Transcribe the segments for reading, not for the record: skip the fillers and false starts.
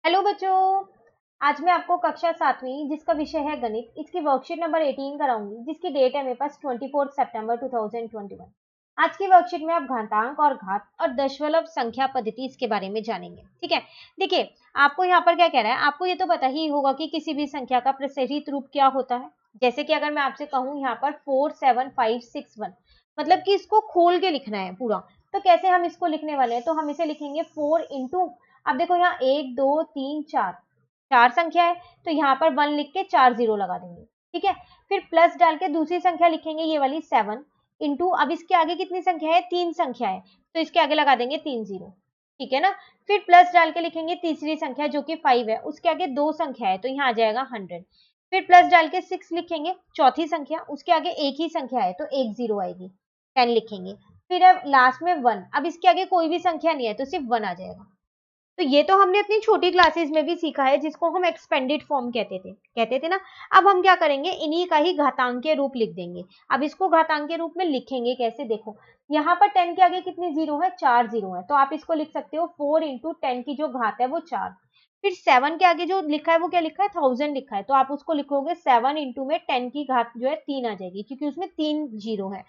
Hello बच्चों, आज मैं आपको कक्षा 7वीं जिसका विषय है गणित, इसकी वर्कशीट नंबर 18 कराऊंगी, जिसकी डेट है मेरे पास 24 सितंबर 2021। आज की वर्कशीट में आप घातांक और घात और दशमलव संख्या पद्धति इसके बारे में जानेंगे। ठीक है, देखिए आपको यहाँ पर क्या कह रहा है, आपको ये तो पता ही होगा कि किसी भी संख्या का प्रसरित रूप क्या होता है। जैसे कि अगर मैं आपसे कहूँ यहाँ पर 47561, मतलब कि इसको खोल के लिखना है पूरा, तो कैसे हम इसको लिखने वाले हैं, तो हम इसे लिखेंगे 4 इंटू, अब देखो यहाँ 1 2 3 4 चार संख्या है, तो यहाँ पर 1 लिख के 4 जीरो लगा देंगे। ठीक है, फिर प्लस डाल के दूसरी संख्या लिखेंगे, ये वाली 7 इंटू, अब इसके आगे कितनी संख्या है, 3 संख्या है, तो इसके आगे लगा देंगे 3 जीरो। ठीक है ना, फिर प्लस डाल के लिखेंगे तीसरी संख्या जो कि 5 है, उसके आगे 2 संख्या है, तो यहाँ आ जाएगा 100। फिर प्लस डाल के 6 लिखेंगे, चौथी संख्या, उसके आगे एक ही संख्या है, तो 1 जीरो आएगी, 10 लिखेंगे। फिर अब लास्ट में 1, अब इसके आगे कोई भी संख्या नहीं है, तो सिर्फ 1 आ जाएगा। तो ये तो हमने अपनी छोटी क्लासेस में भी सीखा है, जिसको हम एक्सपेंडेड फॉर्म कहते थे ना। अब हम क्या करेंगे, इन्हीं का ही घातांकीय रूप लिख देंगे। अब इसको घातांकीय रूप में लिखेंगे कैसे, देखो यहाँ पर 10 के आगे कितने जीरो है, 4 जीरो है, तो आप इसको लिख सकते हो 4 इंटू 10 की जो घात है वो 4। फिर 7 के आगे जो लिखा है वो क्या लिखा है, 1000 लिखा है, तो आप उसको लिखोगे 7 इंटू में 10 की घात जो है 3 आ जाएगी, क्योंकि उसमें 3 जीरो है।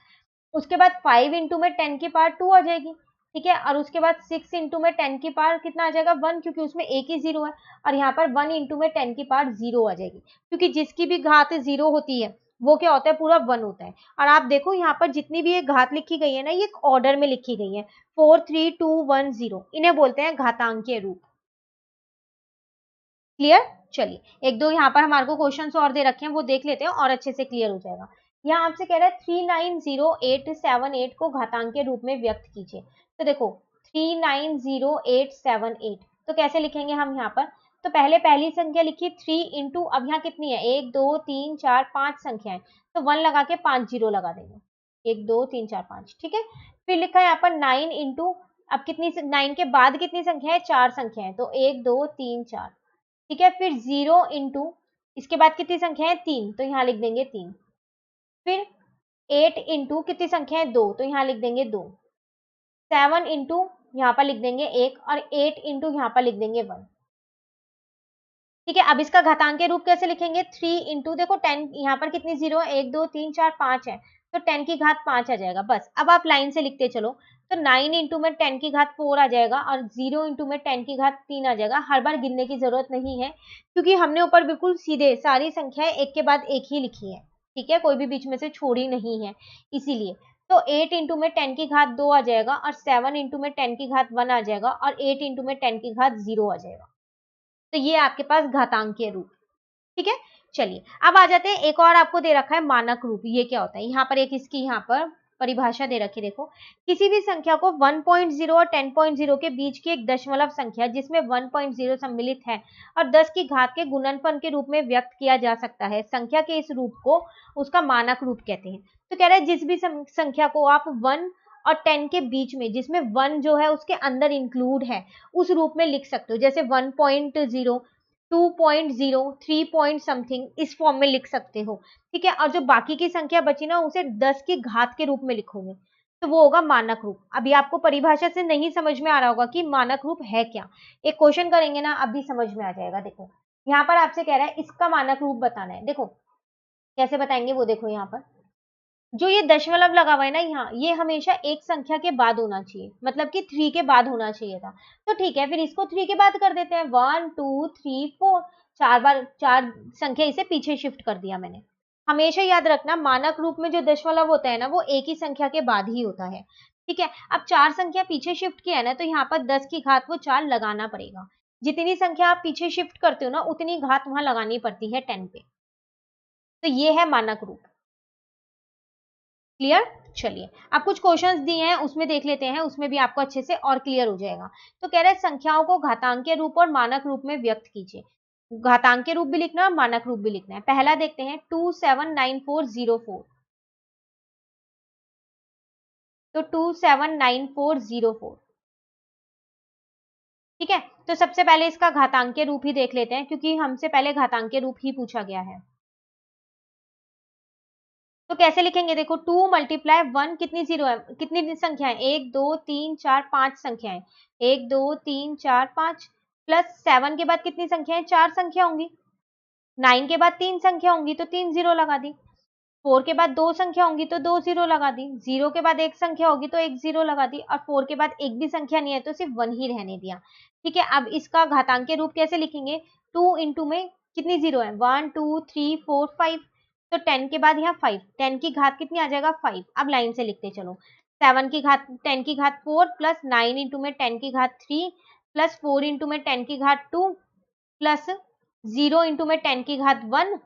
उसके बाद 5 इंटू में 10 की पावर 2 आ जाएगी। ठीक है, और उसके बाद 6 इंटू में 10 की पावर कितना आ जाएगा, 1, क्योंकि उसमें एक ही जीरो है। और यहाँ पर 1 इंटू में 10 की पावर 0 आ जाएगी, क्योंकि जिसकी भी घात 0 होती है वो क्या होता है, पूरा 1 होता है। और आप देखो यहाँ पर जितनी भी ये घात लिखी गई है ना, ये एक ऑर्डर में लिखी गई है, 4 3 2 1 0, इन्हें बोलते हैं घातांकीय रूप। क्लियर, चलिए एक दो यहाँ पर हमारे को क्वेश्चन और दे रखे हैं, वो देख लेते हैं और अच्छे से क्लियर हो जाएगा। यहाँ आपसे कह रहा है 390878 को घातांकीय रूप में व्यक्त कीजिए। तो देखो 390878, तो कैसे लिखेंगे हम यहाँ पर, तो पहले पहली संख्या लिखी 3 इंटू, अब यहाँ कितनी है, 1 2 3 4 5 संख्या है, तो 1 लगा के 5 जीरो लगा देंगे, 1 2 3 4 5। ठीक है, फिर लिखा है यहाँ पर 9 इंटू, अब कितनी, 9 के बाद कितनी संख्या है, 4 संख्या है, तो 1 2 3 4। ठीक है, फिर 0 इंटू, इसके बाद कितनी संख्या है, 3, तो यहाँ लिख देंगे 3। फिर 8 इंटू कितनी संख्या है, 2, तो यहाँ लिख देंगे 2। 7 इंटू, यहाँ पर लिख देंगे 1, और 8 इंटू यहाँ पर लिख देंगे 1। ठीक है, अब इसका घातांकीय रूप कैसे लिखेंगे, 3 इंटू, देखो 10 यहाँ पर कितनी जीरो है, 1 2 3 4 5 है, तो 10 की घात 5 आ जाएगा। बस अब आप लाइन से लिखते चलो, तो 9 इंटू में 10 की घात 4 आ जाएगा, और 0 इंटू में 10 की घात 3 आ जाएगा। हर बार गिनने की जरूरत नहीं है, क्योंकि हमने ऊपर बिल्कुल सीधे सारी संख्याएं एक के बाद एक ही लिखी है। ठीक है, कोई भी बीच में से छोड़ी नहीं है, इसीलिए। तो 8 इंटू में 10 की घात 2 आ जाएगा, और 7 इंटू में 10 की घात 1 आ जाएगा, और 8 इंटू में 10 की घात 0 आ जाएगा। तो ये आपके पास घातांकीय रूप। ठीक है, चलिए अब आ जाते हैं, एक और आपको दे रखा है मानक रूप। ये क्या होता है, यहाँ पर एक इसकी यहाँ पर परिभाषा दे रखी, देखो किसी भी संख्या को 1.0 और 10.0 के बीच की एक दशमलव संख्या जिसमें 1.0 सम्मिलित है और 10 की घात के गुणनफल के रूप में व्यक्त किया जा सकता है, संख्या के इस रूप को उसका मानक रूप कहते हैं। तो कह रहा है जिस भी संख्या को आप 1 और 10 के बीच में, जिसमें 1 जो है उसके अंदर इंक्लूड है, उस रूप में लिख सकते हो, जैसे 1.0 2.0 3 पॉइंट समथिंग, इस फॉर्म में लिख सकते हो। ठीक है, और जो बाकी की संख्या बची ना, उसे 10 की घात के रूप में लिखोगे, तो वो होगा मानक रूप। अभी आपको परिभाषा से नहीं समझ में आ रहा होगा कि मानक रूप है क्या, एक क्वेश्चन करेंगे ना, अभी समझ में आ जाएगा। देखो यहाँ पर आपसे कह रहा है इसका मानक रूप बताना है। देखो कैसे बताएंगे वो, देखो यहाँ पर जो ये दशमलव लगा हुआ है ना यहाँ, ये हमेशा एक संख्या के बाद होना चाहिए, मतलब कि 3 के बाद होना चाहिए था। तो ठीक है, फिर इसको 3 के बाद कर देते हैं, 1 2 3 4, 4 बार 4 संख्या इसे पीछे शिफ्ट कर दिया मैंने। हमेशा याद रखना, मानक रूप में जो दशमलव होता है ना, वो एक ही संख्या के बाद ही होता है। ठीक है, अब 4 संख्या पीछे शिफ्ट किया है ना, तो यहाँ पर 10 की घात वो 4 लगाना पड़ेगा। जितनी संख्या आप पीछे शिफ्ट करते हो ना, उतनी घात वहां लगानी पड़ती है 10 पे। तो ये है मानक रूप। क्लियर, चलिए अब कुछ क्वेश्चंस दिए हैं उसमें देख लेते हैं, उसमें भी आपको अच्छे से और क्लियर हो जाएगा। तो कह रहे हैं संख्याओं को घातांकीय रूप और मानक रूप में व्यक्त कीजिए। घातांकीय रूप भी लिखना है, मानक रूप भी लिखना है। पहला देखते हैं 279404, तो 279404। ठीक है, तो सबसे पहले इसका घातांकीय रूप ही देख लेते हैं, क्योंकि हमसे पहले घातांकीय रूप ही पूछा गया है। तो कैसे लिखेंगे, देखो 2 मल्टीप्लाई 1, कितनी जीरो है, कितनी संख्या है, 1 2 3 4 5 संख्या है, 1 2 3 4 5, प्लस 7 के बाद कितनी संख्या है, 4 संख्या होंगी। 9 के बाद 3 संख्या होंगी तो 3 जीरो लगा दी। 4 के बाद 2 संख्या होंगी तो 2 जीरो लगा दी। 0 के बाद 1 संख्या होगी तो 1 जीरो लगा दी। और 4 के बाद एक भी संख्या नहीं है तो सिर्फ 1 ही रहने दिया। ठीक है, अब इसका घातांकीय रूप कैसे लिखेंगे, 2 इंटू में कितनी जीरो है, 1 2 3 4 5, तो 10 के बाद यहाँ 5, 10 की घात कितनी आ जाएगा 5। अब लाइन से लिखते चलो, 7 की घात 10 की घात 4 प्लस 9 इंटू में 10 की घात 3 प्लस 4 इंटू में 10 की घात 2 प्लस 0 इंटू में 10 की घात 1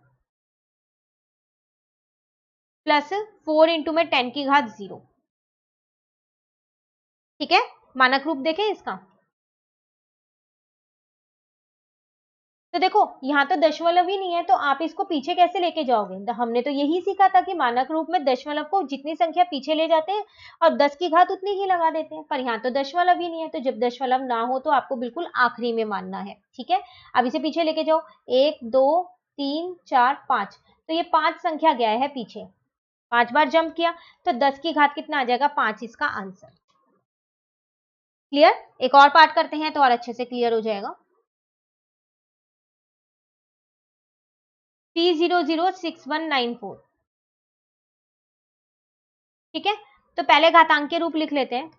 प्लस 4 इंटू में 10 की घात 0। ठीक है, मानक रूप देखें इसका। तो देखो यहाँ तो दशमलव ही नहीं है, तो आप इसको पीछे कैसे लेके जाओगे, तो हमने तो यही सीखा था कि मानक रूप में दशमलव को जितनी संख्या पीछे ले जाते हैं और 10 की घात उतनी ही लगा देते हैं, पर यहाँ तो दशमलव ही नहीं है, तो जब दशमलव ना हो तो आपको बिल्कुल आखिरी में मानना है। ठीक है, अब इसे पीछे लेके जाओ, 1 2 3 4 5, तो ये 5 संख्या गया है पीछे, 5 बार जंप किया तो 10 की घात कितना आ जाएगा 5, इसका आंसर। क्लियर, एक और पार्ट करते हैं तो और अच्छे से क्लियर हो जाएगा। 3006194। ठीक है, तो पहले घातांक के रूप लिख लेते हैं।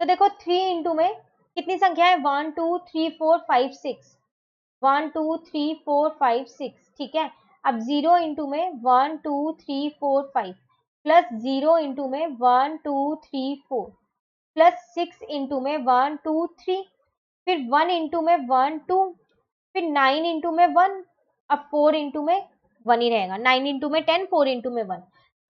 तो देखो 3 इंटू में कितनी संख्या है, 1 2 3 4 5 6, 1 2 3 4 5 6। ठीक है, अब 0 इंटू में 1 2 3 4 5 प्लस 0 इंटू में 1 2 3 4 प्लस 6 इंटू में 1 2 3, फिर 1 इंटू में 1 2, फिर 9 इंटू में 1, अब 4 इंटू में 1 ही रहेगा, 9 इंटू में 10, 4 इंटू में 1।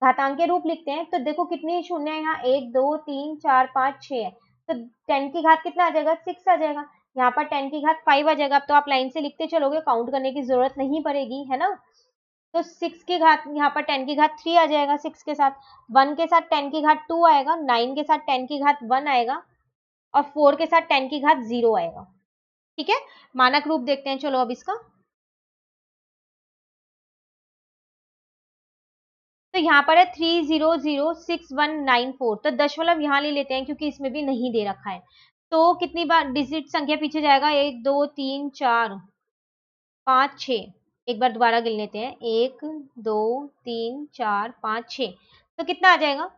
घातांक के रूप लिखते हैं, तो देखो कितनी शून्य है यहाँ, 1 2 3 4 5 6 है, तो 10 की घात कितना आ जाएगा 6 आ जाएगा। यहाँ पर 10 की घात 5 आ जाएगा। अब तो आप लाइन से लिखते चलोगे, काउंट करने की जरूरत नहीं पड़ेगी, है ना। तो 6 की घात, यहाँ पर 10 की घात 3 आ जाएगा 6 के साथ, 1 के साथ 10 की घात 2 आएगा, 9 के साथ 10 की घात 1 आएगा और 4 के साथ 10 की घात 0 आएगा। ठीक है, मानक रूप देखते हैं चलो अब इसका। तो यहाँ पर है 3006194, तो दशमलव यहाँ ले लेते हैं क्योंकि इसमें भी नहीं दे रखा है। तो कितनी बार डिजिट संख्या पीछे जाएगा, 1 2 3 4 5 6, एक बार दोबारा गिन लेते हैं, 1 2 3 4 5 6, तो कितना आ जाएगा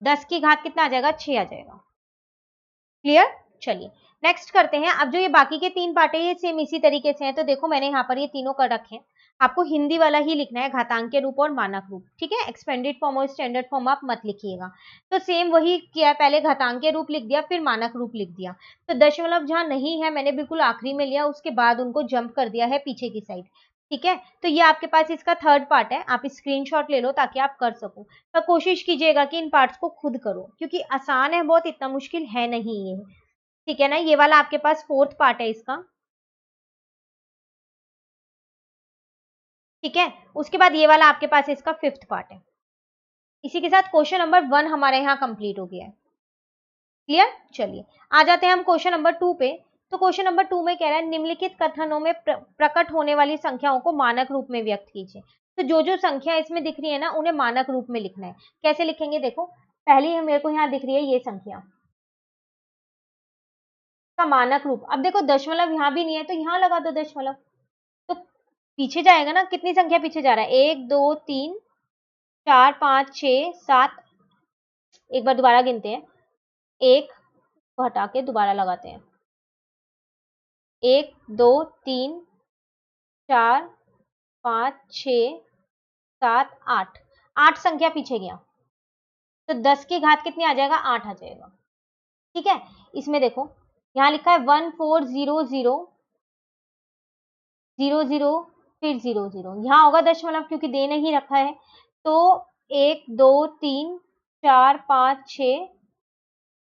10 की घात कितना आ जाएगा 6 आ जाएगा। क्लियर, चलिए नेक्स्ट करते हैं। अब जो ये बाकी के 3 पार्ट है ये सेम इसी तरीके से हैं, तो देखो मैंने यहाँ पर ये तीनों कर रखे हैं, आपको हिंदी वाला ही लिखना है, घातांकीय रूप और मानक रूप। ठीक है, एक्सपेंडेड फॉर्म और स्टैंडर्ड फॉर्म आप मत लिखिएगा। तो सेम वही किया, पहले घातांकीय रूप लिख दिया फिर मानक रूप लिख दिया। तो दशमलव जहाँ नहीं है मैंने बिल्कुल आखिरी में लिया, उसके बाद उनको जंप कर दिया है पीछे की साइड। ठीक है, तो ये आपके पास इसका थर्ड पार्ट है, आप स्क्रीनशॉट ले लो ताकि आप कर सको। पर कोशिश कीजिएगा कि इन पार्ट्स को खुद करो क्योंकि आसान है बहुत, इतना मुश्किल है नहीं ये। ठीक है ना, ये वाला आपके पास फोर्थ पार्ट है इसका। ठीक है, उसके बाद ये वाला आपके पास इसका फिफ्थ पार्ट है। इसी के साथ क्वेश्चन नंबर 1 हमारे यहाँ कंप्लीट हो गया है। क्लियर, चलिए आ जाते हैं हम क्वेश्चन नंबर 2 पे। तो क्वेश्चन नंबर 2 में कह रहा है निम्नलिखित कथनों में प्रकट होने वाली संख्याओं को मानक रूप में व्यक्त कीजिए। तो जो जो संख्या इसमें दिख रही है ना उन्हें मानक रूप में लिखना है। कैसे लिखेंगे, देखो पहली मेरे को यहाँ दिख रही है ये संख्या का मानक रूप। अब देखो दशमलव यहाँ भी नहीं है तो यहाँ लगा दो दशमलव, तो पीछे जाएगा ना, कितनी संख्या पीछे जा रहा है, 1 2 3 4 5 6 7, एक बार दोबारा गिनते हैं, एक को हटा के दोबारा लगाते हैं, 1 2 3 4 5 6 7 8, 8 संख्या पीछे गया, तो 10 की घात कितनी आ जाएगा 8 आ जाएगा। ठीक है, इसमें देखो यहाँ लिखा है 1400 फिर 00, यहाँ होगा दशमलव क्योंकि दे नहीं रखा है। तो 1 2 3 4 5 6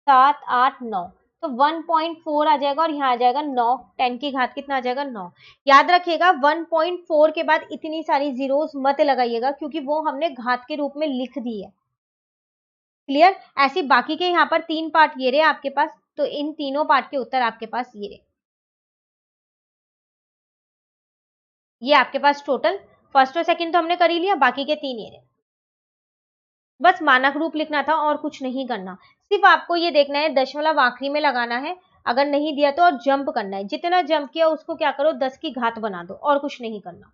7 8 9, तो 1.4 आ जाएगा और यहाँ आ जाएगा 9, 10 की घात कितना आ जाएगा 9। याद रखिएगा 1.4 के बाद इतनी सारी जीरोस मत लगाइएगा क्योंकि वो हमने घात के रूप में लिख दी है। क्लियर, ऐसी बाकी के यहाँ पर 3 पार्ट ये रहे आपके पास, तो इन तीनों पार्ट के उत्तर आपके पास ये रहे। ये आपके पास टोटल फर्स्ट और सेकंड तो हमने कर ही लिया, बाकी के 3 ये रहे। बस मानक रूप लिखना था और कुछ नहीं करना। सिर्फ आपको ये देखना है दशमलव आखिरी में लगाना है, अगर नहीं दिया तो, और जंप करना है। जितना जंप किया उसको क्या करो 10 की घात बना दो, और कुछ नहीं करना।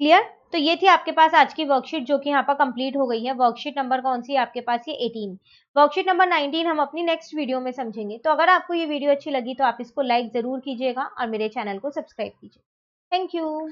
क्लियर? तो ये थी आपके पास आज की वर्कशीट जो कि यहाँ पर कंप्लीट हो गई है। वर्कशीट नंबर कौन सी है आपके पास? ये 18। वर्कशीट नंबर 19 हम अपनी नेक्स्ट वीडियो में समझेंगे। तो अगर आपको ये वीडियो अच्छी लगी तो आप इसको लाइक जरूर कीजिएगा और मेरे चैनल को सब्सक्राइब कीजिए। Thank you.